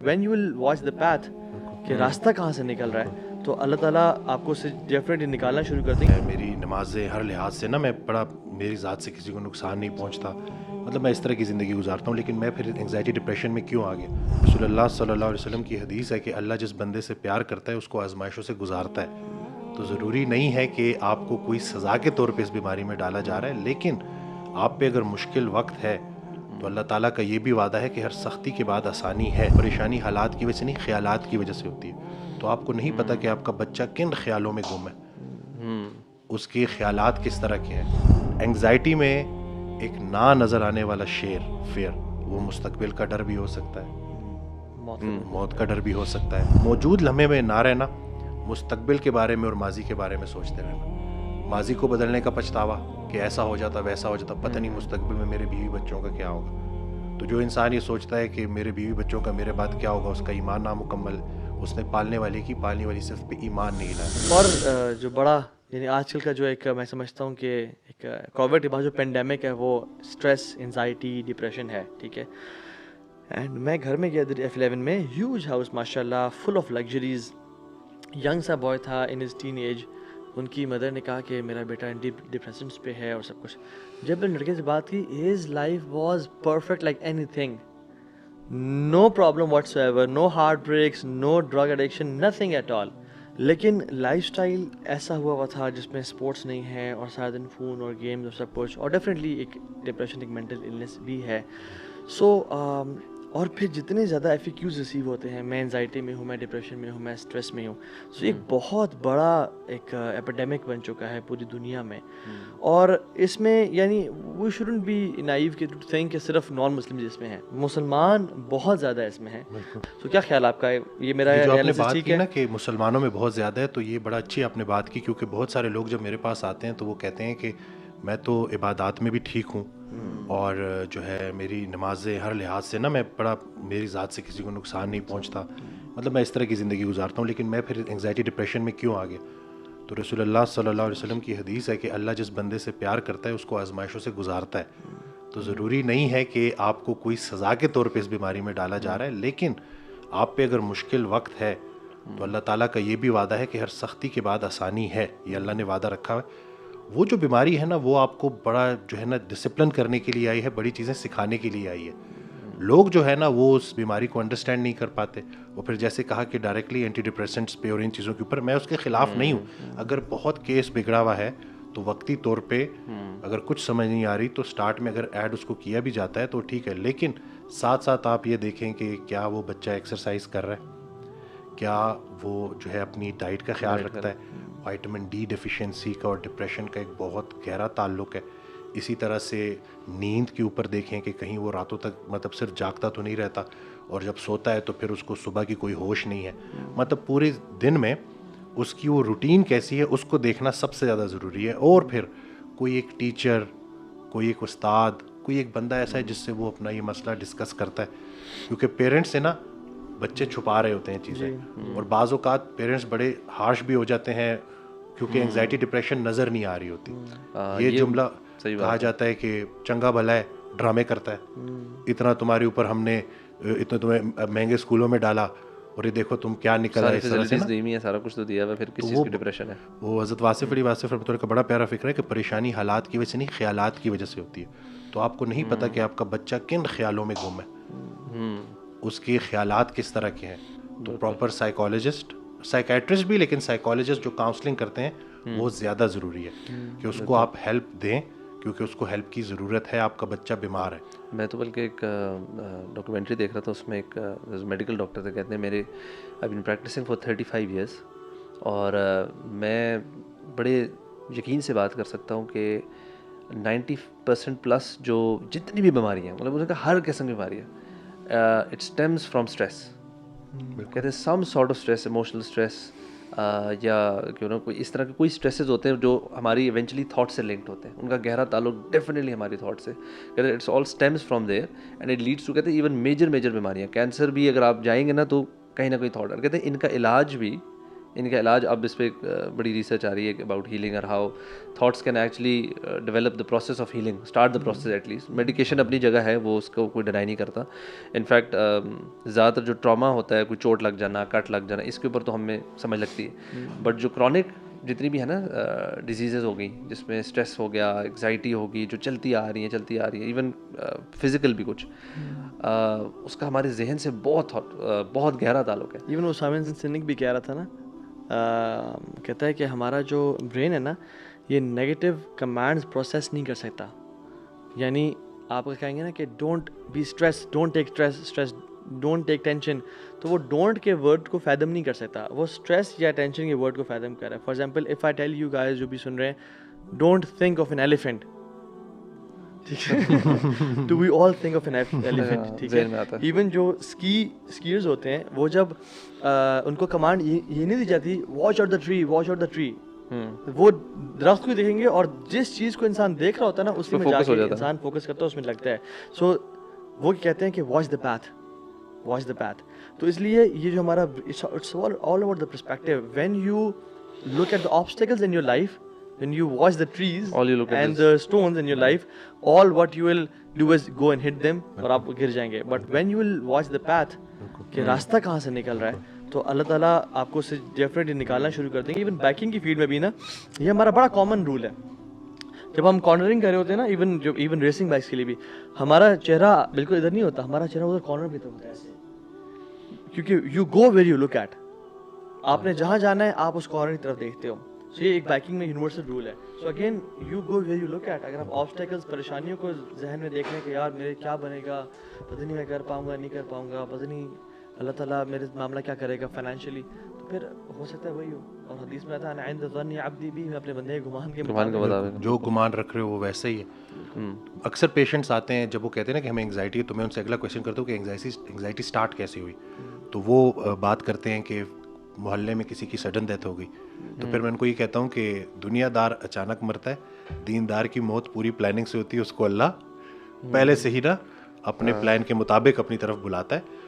When you will watch the path कि रास्ता कहाँ से निकल रहा है, तो अल्लाह ताला आपको से डेफिनेटली निकालना शुरू कर देंगे। मेरी नमाज़ें हर लिहाज से ना मैं बड़ा मेरी ज़ात से किसी को नुकसान नहीं पहुंचता, मतलब मैं इस तरह की ज़िंदगी गुजारता हूँ, लेकिन मैं फिर एंग्जाइटी डिप्रेशन में क्यों आ गया। रसूलुल्लाह सल्लल्लाहु अलैहि वसल्लम की हदीस है कि अल्लाह जिस बंदे से प्यार करता है उसको आजमाइशों से गुजारता है। तो ज़रूरी नहीं है कि आपको कोई सज़ा के तौर पे इस बीमारी में डाला जा रहा है, लेकिन आप पे अगर मुश्किल वक्त है तो अल्लाह ताला का ये भी वादा है कि हर सख्ती के बाद आसानी है। परेशानी हालात की वजह से नहीं, ख्यालात की वजह से होती है। तो आपको नहीं पता कि आपका बच्चा किन ख्यालों में गुम है, उसके ख्यालात किस तरह के हैं। एंग्जाइटी में एक ना नज़र आने वाला फेयर, वो मुस्तकबिल का डर भी हो सकता है, मौत का डर भी हो सकता है। मौजूद लम्हे में ना रहना, मुस्तकबिल के बारे में और माजी के बारे में सोचते रहना। माजी को बदलने का पछतावा कि ऐसा हो जाता वैसा हो जाता, पता नहीं मुस्तकबिल में मेरे बीवी बच्चों का क्या होगा। तो जो इंसान ये सोचता है कि मेरे बीवी बच्चों का मेरे बाद क्या होगा, उसका ईमान नामुकम्मल, उसने पालने वाली सिर्फ पे ईमान नहीं लाया। और जो बड़ा यानी आजकल का जो एक मैं समझता हूँ कि एक कोविड के बाद जो पेंडेमिक है वो स्ट्रेस, एंजाइटी, डिप्रेशन है, ठीक है। एंड मैं घर में गया F11 में, ह्यूज हाउस माशाल्लाह, फुल ऑफ लग्जरीज। यंग सा बॉय था इन हिज टीन एज। उनकी मदर ने कहा कि मेरा बेटा डिप्रेशन पे है और सब कुछ। जब मैंने लड़के से बात की, his life was perfect like anything, no problem whatsoever, no heart breaks, no drug addiction, nothing at all. लेकिन लाइफस्टाइल ऐसा हुआ था जिसमें स्पोर्ट्स नहीं है और सारा दिन फ़ोन और गेम्स और सब कुछ, और डेफिनेटली एक डिप्रेशन, एक मेंटल इलनेस भी है। सो और फिर जितने ज़्यादा FAQs रिसीव होते हैं, मैं एंजाइटी में हूँ, मैं डिप्रेशन में हूँ, मैं स्ट्रेस में हूँ, सो एक बहुत बड़ा एक एपिडेमिक बन चुका है पूरी दुनिया में। और इसमें यानी वी शुडंट बी नाइव कि टू थिंक कि सिर्फ नॉन मुस्लिम इसमें हैं, मुसलमान बहुत ज़्यादा इसमें हैं। तो क्या ख्याल आपका, ये मेरा ये जो आपने एनालिसिस बात ठीक की है? ना कि मुसलमानों में बहुत ज़्यादा है, तो ये बड़ा अच्छी आपने बात की, क्योंकि बहुत सारे लोग जब मेरे पास आते हैं तो वो कहते हैं कि मैं तो इबादत में भी ठीक हूँ और जो है मेरी नमाज़ें हर लिहाज से ना मैं बड़ा मेरी ज़ात से किसी को नुकसान नहीं पहुँचता, मतलब मैं इस तरह की ज़िंदगी गुजारता हूँ, लेकिन मैं फिर एंग्जाइटी डिप्रेशन में क्यों आ गया। तो रसूलुल्लाह सल्लल्लाहु अलैहि वसल्लम की हदीस है कि अल्लाह जिस बंदे से प्यार करता है उसको आजमाइशों से गुजारता है। तो ज़रूरी नहीं है कि आपको कोई सज़ा के तौर पे इस बीमारी में डाला जा रहा है, लेकिन आप पे अगर मुश्किल वक्त है तो अल्लाह ताला का ये भी वादा है कि हर सख्ती के बाद आसानी है। ये अल्लाह ने वादा रखा है। वो जो बीमारी है ना, वो आपको बड़ा जो है ना डिसिप्लिन करने के लिए आई है, बड़ी चीज़ें सिखाने के लिए आई है। लोग जो है ना वो उस बीमारी को अंडरस्टैंड नहीं कर पाते। वो फिर जैसे कहा कि डायरेक्टली एंटी डिप्रेसेंट्स पे और इन चीज़ों के ऊपर मैं उसके ख़िलाफ़ नहीं हूँ। अगर बहुत केस बिगड़ा हुआ है तो वक्ती तौर पे अगर कुछ समझ नहीं आ रही तो स्टार्ट में अगर ऐड उसको किया भी जाता है तो ठीक है, लेकिन साथ साथ आप ये देखें कि क्या वो बच्चा एक्सरसाइज कर रहा है, क्या वो जो है अपनी डाइट का ख्याल रखता है। विटामिन डी डेफिशिएंसी का और डिप्रेशन का एक बहुत गहरा ताल्लुक है। इसी तरह से नींद के ऊपर देखें कि कहीं वो रातों तक मतलब सिर्फ जागता तो नहीं रहता और जब सोता है तो फिर उसको सुबह की कोई होश नहीं है। मतलब पूरे दिन में उसकी वो रूटीन कैसी है उसको देखना सबसे ज़्यादा ज़रूरी है। और फिर कोई एक टीचर, कोई एक उस्ताद, कोई एक बंदा ऐसा है जिससे वो अपना ये मसला डिस्कस करता है, क्योंकि पेरेंट्स से ना बच्चे छुपा रहे होते हैं चीज़ें और बाज़ औक़ात पेरेंट्स बड़े हार्श भी हो जाते हैं क्योंकि एंग्जाइटी डिप्रेशन नज़र नहीं आ रही होती। ये जुमला कहा जाता है कि चंगा भला है ड्रामे करता है, इतना तुम्हारे ऊपर हमने इतने तुम्हें महंगे स्कूलों में डाला और ये देखो तुम क्या निकल आए। सारा कुछ तो दिया हुआ, फिर किस चीज़ की डिप्रेशन है। वो हज़रत वासिफ़ अली वासिफ़ रहमतुल्लाह का बड़ा प्यारा फ़िक्र है कि परेशानी हालात की वजह से नहीं, ख्यालात की वजह से होती है। तो आपको नहीं पता कि आपका बच्चा किन ख्यालों में गुम है, उसके ख्यालात किस तरह के हैं। तो प्रॉपर साइकोलॉजिस्ट, साइकेट्रिस्ट भी, लेकिन साइकोलॉजिस्ट जो काउंसलिंग करते हैं वो ज़्यादा ज़रूरी है कि उसको आप हेल्प दें, क्योंकि उसको हेल्प की ज़रूरत है। आपका बच्चा बीमार है। मैं तो बल्कि एक डॉक्यूमेंट्री देख रहा था, उसमें एक मेडिकल डॉक्टर थे, कहते हैं मेरे I been practising for 35 years और मैं बड़े यकीन से बात कर सकता हूँ कि 90% प्लस जो जितनी भी बीमारियाँ, मतलब उनका हर किस्म की बीमारी है, इट स्टेम्स फ्रॉम स्ट्रेस। कहते हैं some sort of stress, emotional stress या क्यों ना कोई इस तरह के कोई स्ट्रेसेस होते हैं जो हमारी इवेंचुअली थॉट से लिंक्ड होते हैं, उनका गहरा ताल्लुक डेफिनेटली हमारी थॉट से। कहते हैं it's all stems from there and it leads to, कहते हैं इवन मेजर बीमारियाँ, कैंसर भी अगर आप जाएंगे ना तो कहीं ना कहीं थॉट। और कहते हैं इनका इलाज भी इनका इलाज अब इस पर एक बड़ी रिसर्च आ रही है अबाउट हीलिंग और how thoughts can actually develop the process of healing, start the process at least. Medication अपनी जगह है, वो उसको कोई डिनाई नहीं करता। इनफैक्ट ज़्यादातर जो ट्रॉमा होता है, कोई चोट लग जाना, कट लग जाना, इसके ऊपर तो हमें समझ लगती है। बट जो क्रॉनिक जितनी भी है ना डिजीज़ेज हो गई, जिसमें स्ट्रेस हो गया, एग्जाइटी होगी, जो चलती आ रही है, इवन फिज़िकल भी कुछ, उसका हमारे जहन से बहुत गहरा ताल्लुक है। इवन वो साइमन सिनिक भी कह रहा था ना, कहता है कि हमारा जो ब्रेन है ना, ये नेगेटिव कमांड्स प्रोसेस नहीं कर सकता। यानी आप कहेंगे ना कि don't be stress, don't take stress, don't take tension, तो वो डोंट के वर्ड को फैदम नहीं कर सकता, वो स्ट्रेस या टेंशन के वर्ड को फैदम कर रहा है। For example, if I tell you guys जो भी सुन रहे हैं, don't think of an elephant, ठीक है, do we all think of an elephant, ठीक है। इवन जो स्कीयर्स होते हैं, वो जब उनको कमांड ये नहीं दी जाती watch out the tree, watch out the tree, वो दरख्त को देखेंगे और जिस चीज़ को इंसान देख रहा होता है ना, उसी में जाके इंसान फोकस करता है, उसमें लगता है। सो वो कहते हैं कि watch the path, watch the path. तो इसलिए ये जो हमारा it's all over the perspective. When you look at the obstacles in your life, when you watch the trees and the stones in your life, all what you will do is go and hit them और आप गिर जाएंगे। But when you will watch the path कि रास्ता कहाँ से निकल रहा है, तो अल्लाह ताला आपको उससे डेफिनेटली निकालना शुरू कर देंगे। इवन बाइकिंग की फील्ड में भी ना, ये हमारा बड़ा कॉमन रूल है। जब हम कॉर्नरिंग कर रहे होते हैं ना, इवन रेसिंग बाइक्स के लिए भी, हमारा चेहरा बिल्कुल इधर नहीं होता, हमारा चेहरा उधर कॉर्नर पे होता है ऐसे, क्योंकि you go where you look at. आपने जहाँ जाना है आप उस कॉर्नर की तरफ देखते हो। सो ये एक बाइकिंग में यूनिवर्सल रूल है। So again you go where you look at. अगर आप ऑब्स्टेकल्स, परेशानियों को जहन में देखने के, यार मेरे क्या बनेगा, पता नहीं मैं कर पाऊंगा नहीं कर पाऊंगा, पता नहीं अल्लाह ताला मेरे मामला क्या करेगा फाइनेंशियली, तो फिर हो सकता है वही हो। और हदीस में आता है ना, ज़न्नी अब्दी भी, मैं अपने बंदे के गुमान के मुताबिक, जो गुमान रख रहे हो वो वैसे ही है। अक्सर पेशेंट्स आते हैं जब वो कहते हैं ना कि हमें एंग्जाइटी है, तो मैं उनसे अगला क्वेश्चन करता हूँ कि एंग्जाइटी स्टार्ट कैसे हुई। तो वो बात करते हैं कि मोहल्ले में किसी की सडन डेथ हो गई। तो फिर मैं उनको ये कहता हूँ कि दुनियादार अचानक मरता है, दीनदार की मौत पूरी प्लानिंग से होती है, उसको अल्लाह पहले से ही ना अपने प्लान के मुताबिक अपनी तरफ बुलाता है।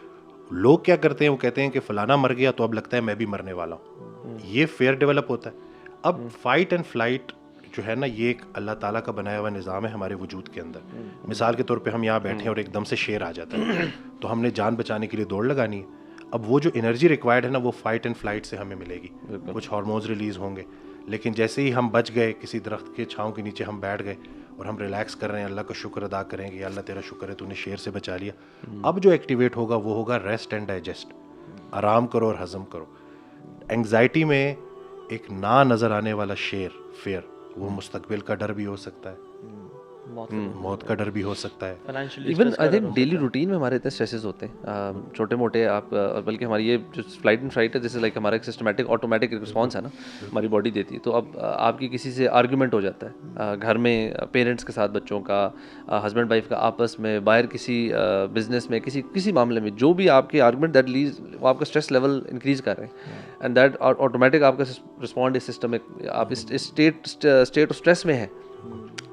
लोग क्या करते हैं, वो कहते हैं कि फलाना मर गया तो अब लगता है मैं भी मरने वाला हूँ। ये फेयर डेवलप होता है। अब फाइट एंड फ्लाइट जो है ना, ये एक अल्लाह ताला का बनाया हुआ निज़ाम है हमारे वजूद के अंदर। मिसाल के तौर पे हम यहाँ बैठे हैं और एकदम से शेर आ जाता है, तो हमने जान बचाने के लिए दौड़ लगानी है। अब वो जो एनर्जी रिक्वायर्ड है ना, वो फाइट एंड फ्लाइट से हमें मिलेगी, कुछ हार्मोन्स रिलीज होंगे। लेकिन जैसे ही हम बच गए, किसी दरख्त के छांव के नीचे हम बैठ गए और हम रिलैक्स कर रहे हैं, अल्लाह का शुक्र अदा करेंगे, या अल्लाह तेरा शुक्र है तूने शेर से बचा लिया। अब जो एक्टिवेट होगा वो होगा रेस्ट एंड डाइजेस्ट, आराम करो और हजम करो। एंग्जाइटी में एक ना नज़र आने वाला शेर, फेयर, वो मुस्तकबिल का डर भी हो सकता है, मौत का डर भी हो सकता है। Even I think daily routine में हमारे इतने स्ट्रेसेस होते हैं छोटे मोटे, आप बल्कि हमारी ये जो फ्लाइट एंड फ्लाइट है, जैसे लाइक हमारा एक सिस्टमेटिक ऑटोमेटिक रिस्पॉन्स है ना, हमारी बॉडी देती है। तो अब आपकी किसी से आर्गूमेंट हो जाता है, घर में पेरेंट्स के साथ बच्चों का, हस्बैंड वाइफ का आपस में, बाहर किसी बिजनेस में, किसी मामले में, जो भी आपके आर्गूमेंट दैट लीज, वो आपका स्ट्रेस लेवल इंक्रीज कर रहे हैं, एंड दैट ऑटोमेटिक आपका रिस्पॉन्ड इस सिस्टम में, आप इस स्टेट ऑफ स्ट्रेस में है।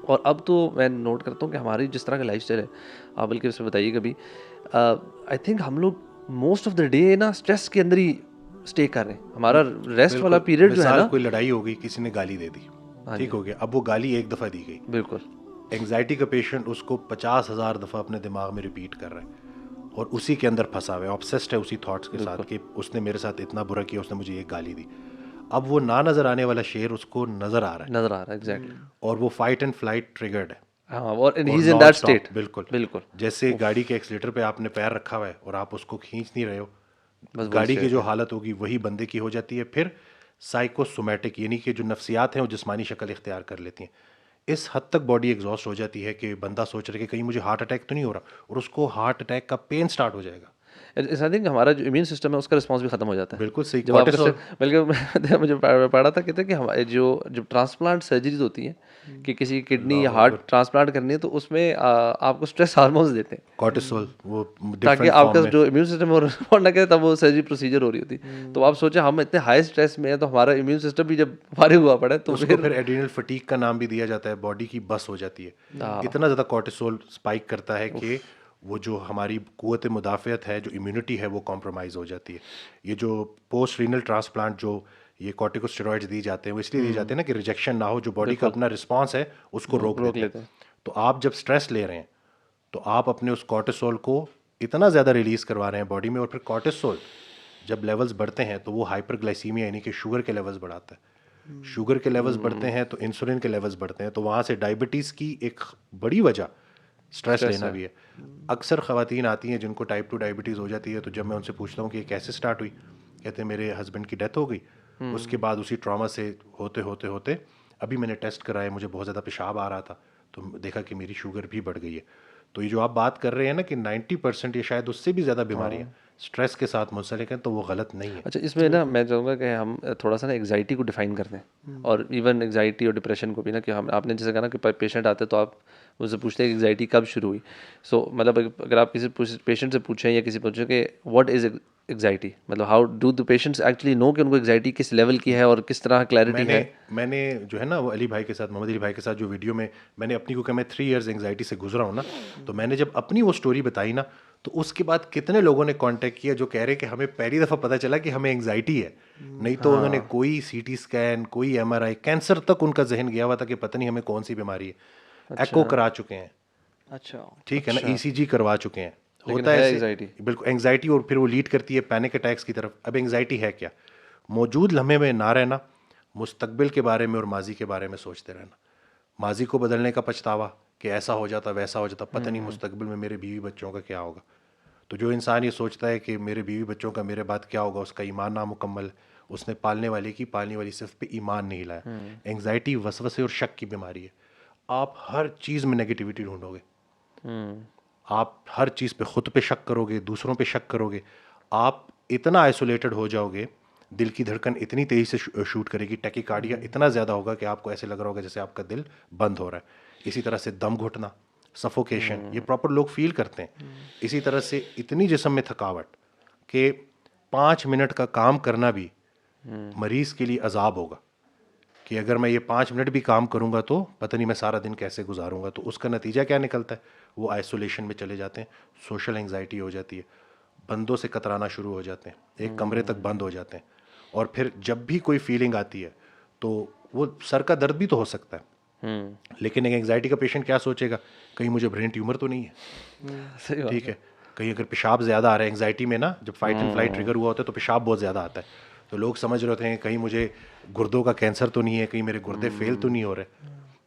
और अब तो मैं नोट करता हूँ कि हमारी जिस तरह का लाइफस्टाइल है, आप बल्कि उसमें बताइए कभी, आई थिंक हम लोग मोस्ट ऑफ द डे ना स्ट्रेस के अंदर ही स्टे कर रहे हैं। हमारा रेस्ट वाला पीरियड जो है ना, कोई लड़ाई हो गई, किसी ने गाली दे दी, ठीक हो गया, अब वो गाली एक दफ़ा दी गई, बिल्कुल एंग्जाइटी का पेशेंट उसको 50,000 दफ़ा अपने दिमाग में रिपीट कर रहा है और उसी के अंदर फंसा हुआ है, ऑब्सेस्ड है उसी थॉट्स के साथ कि उसने मेरे साथ इतना बुरा किया, उसने मुझे एक गाली दी। अब वो ना नजर आने वाला शेर उसको नजर आ रहा है एग्जैक्टली, और वो फाइट एंड फ्लाइट ट्रिगर्ड है। हाँ, और he is in that state. बिल्कुल जैसे गाड़ी के एक्सीलेटर पे आपने पैर रखा हुआ है और आप उसको खींच नहीं रहे हो, गाड़ी की जो हालत होगी वही बंदे की हो जाती है। फिर साइकोसोमैटिक, यानी कि जो नफ्सियात हैं वो जिस्मानी शक्ल इख्तियार कर लेती हैं। इस हद तक बॉडी एग्जॉस्ट हो जाती है कि बंदा सोच रहा है कि कहीं मुझे हार्ट अटैक तो नहीं हो रहा, और उसको हार्ट अटैक का पेन स्टार्ट हो जाएगा। आई थिंक हमारा जो इम्यून सिस्टम है उसका रिस्पांस भी खत्म हो जाता है। बिल्कुल सही। जब बल्कि मुझे पढ़ा था, कहते हैं कि हमारे जो ट्रांसप्लांट सर्जरीज होती हैं, कि किसी किडनी या हार्ट ट्रांसप्लांट करनी है, तो उसमें आपको स्ट्रेस हार्मोन्स देते हैं, कॉर्टिसोल, वो ताकि आपका जो इम्यून सिस्टम है रिस्पॉन्ड ना करे, तब वो सर्जरी प्रोसीजर हो रही होती। तो आप सोचे हम इतने हाई स्ट्रेस में है, तो हमारा इम्यून सिस्टम भी जब फारिग हुआ पड़ा है, तो फिर एड्रीनल फटीग का नाम भी दिया जाता है, बॉडी की बस हो जाती है, इतना ज़्यादा कॉर्टिसोल स्पाइक करता है कि वो जो हमारी क़ुव्वत मुदाफ़ियत है, जो इम्यूनिटी है, वो कॉम्प्रोमाइज़ हो जाती है। ये जो पोस्ट रीनल ट्रांसप्लांट जो ये कॉर्टिकोस्टेरॉइड्स दिए जाते हैं, वो इसलिए दिए जाते हैं ना कि रिजेक्शन ना हो, जो बॉडी का अपना रिस्पॉन्स है उसको रोक देते हैं। तो आप जब स्ट्रेस ले रहे हैं तो आप अपने उस कॉर्टिसोल को इतना ज़्यादा रिलीज़ करवा रहे हैं बॉडी में, और फिर कॉर्टिसोल जब लेवल्स बढ़ते हैं तो वो हाइपरग्लाइसीमिया यानी कि शुगर के लेवल्स बढ़ाता है। शुगर के लेवल्स बढ़ते हैं तो इंसुलिन के लेवल्स बढ़ते हैं, तो वहाँ से डायबिटीज़ की एक बड़ी वजह स्ट्रेस लेना भी है। अक्सर ख़वातीन आती हैं जिनको टाइप 2 डायबिटीज़ हो जाती है, तो जब मैं उनसे पूछता हूँ कि ये कैसे स्टार्ट हुई, कहते हैं मेरे हस्बैंड की डेथ हो गई, उसके बाद उसी ट्रॉमा से होते होते होते अभी मैंने टेस्ट कराया, मुझे बहुत ज़्यादा पेशाब आ रहा था तो देखा कि मेरी शुगर भी बढ़ गई है। तो ये जो आप बात कर रहे हैं ना कि 90% या शायद उससे भी ज़्यादा बीमारियाँ स्ट्रेस के साथ मुंसलिक हैं, तो वो गलत नहीं है। अच्छा, इसमें ना मैं चाहूँगा कि हम थोड़ा सा ना एग्जाइटी को डिफाइन कर दें, और इवन एग्जाइटी और डिप्रेशन को भी ना, कि हम आपने जैसे कहा ना कि पेशेंट आते तो आप मुझसे पूछते हैं कि एग्जाइटी कब शुरू हुई। सो मतलब अगर आप किसी पेशेंट से पूछें या किसी पूछें कि व्हाट इज़ एग्जाइटी, मतलब how do the patients actually know कि उनको एग्जाइटी किस लेवल की है और किस तरह क्लैरिटी है। मैंने जो है ना वो अली भाई के साथ, मोहम्मद अली भाई के साथ जो वीडियो में मैंने अपनी को कहा मैं 3 इयर्स एंग्जाइटी से गुजरा हूँ ना, तो मैंने जब अपनी वो स्टोरी बताई ना, तो उसके बाद कितने लोगों ने कांटेक्ट किया जो कह रहे कि हमें पहली दफ़ा पता चला कि हमें एंग्जाइटी है, नहीं तो उन्होंने कोई सीटी स्कैन, कोई एमआरआई, कैंसर तक उनका जहन गया हुआ था कि पता नहीं हमें कौन सी बीमारी है। एको करा चुके हैं, अच्छा, ठीक है ना, ईसीजी करवा चुके हैं, लेकिन होता है है एंग्जाइटी। बिल्कुल एंग्जाइटी, और फिर वो लीड करती है पैनिक अटैक्स की तरफ। अब एंग्जाइटी है क्या? मौजूद लम्हे में ना रहना, मुस्तकबिल के बारे में और माजी के बारे में सोचते रहना, माजी को बदलने का पछतावा कि ऐसा हो जाता वैसा हो जाता, पता नहीं मुस्तकबिल में मेरे बीवी बच्चों का क्या होगा। तो जो इंसान ये सोचता है कि मेरे बीवी बच्चों का मेरे बाद क्या होगा, उसका ईमान नामुकम्मल, उसने पालने वाली सिर्फ पे ईमान नहीं लाया। एंग्जाइटी वसवसे और शक की बीमारी है। आप हर चीज़ में नेगेटिविटी ढूंढोगे, आप हर चीज़ पे खुद पे शक करोगे, दूसरों पे शक करोगे, आप इतना आइसोलेटेड हो जाओगे, दिल की धड़कन इतनी तेज़ी से शूट करेगी, टैकीकार्डिया इतना ज़्यादा होगा कि आपको ऐसे लग रहा होगा जैसे आपका दिल बंद हो रहा है। इसी तरह से दम घुटना, सफोकेशन, ये प्रॉपर लोग फील करते हैं। इसी तरह से इतनी जिस्म में थकावट कि 5 मिनट का काम करना भी मरीज़ के लिए अजाब होगा, कि अगर मैं ये 5 मिनट भी काम करूंगा तो पता नहीं मैं सारा दिन कैसे गुजारूंगा। तो उसका नतीजा क्या निकलता है? वो आइसोलेशन में चले जाते हैं, सोशल एंग्जाइटी हो जाती है, बंदों से कतराना शुरू हो जाते हैं, एक कमरे तक बंद हो जाते हैं, और फिर जब भी कोई फीलिंग आती है तो वो सर का दर्द भी तो हो सकता है, लेकिन एक एंग्जाइटी का पेशेंट क्या सोचेगा, कहीं मुझे ब्रेन ट्यूमर तो नहीं है, ठीक है, कहीं अगर पेशाब ज़्यादा आ रहा है, एंग्जाइटी में ना जब फाइट एंड फ्लाइट ट्रिगर हुआ होता है तो पेशाब बहुत ज़्यादा आता है, तो लोग समझ रहे होते हैं कहीं मुझे गुर्दों का कैंसर तो नहीं है, कहीं मेरे गुर्दे फेल तो नहीं हो रहे।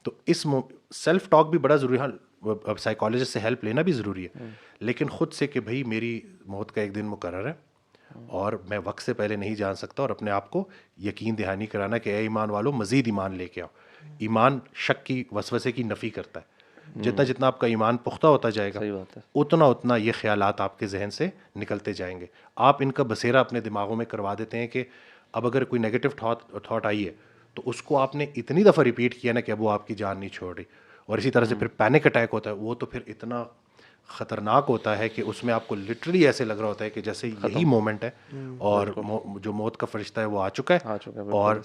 तो इस सेल्फ टॉक भी बड़ा ज़रूरी है। अब साइकोलॉजिस्ट से हेल्प लेना भी ज़रूरी है, लेकिन ख़ुद से कि भाई मेरी मौत का एक दिन मुकर्रर है और मैं वक्त से पहले नहीं जान सकता, और अपने आप को यकीन दहानी कराना कि ए ईमान वालों मज़ीद ईमान लेके आओ। ईमान शक की वसवसे की नफ़ी करता है, जितना जितना आपका ईमान पुख्ता होता जाएगा उतना उतना ये ख्यालात आपके जहन से निकलते जाएंगे। आप इनका बसेरा अपने दिमागों में करवा देते हैं कि अब अगर कोई नेगेटिव थॉट आई है तो उसको आपने इतनी दफ़ा रिपीट किया ना कि अब वो आपकी जान नहीं छोड़ रही। और इसी तरह से फिर पैनिक अटैक होता है, वो तो फिर इतना ख़तरनाक होता है कि उसमें आपको लिटरली ऐसे लग रहा होता है कि जैसे यही मोमेंट है और जो मौत का फरिश्ता है वो आ चुका है, और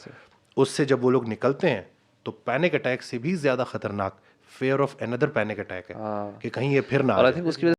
उससे जब वो लोग निकलते हैं तो पैनिक अटैक से भी ज़्यादा ख़तरनाक fair of another panic attack है कि कहीं ये फिर ना आ जाए।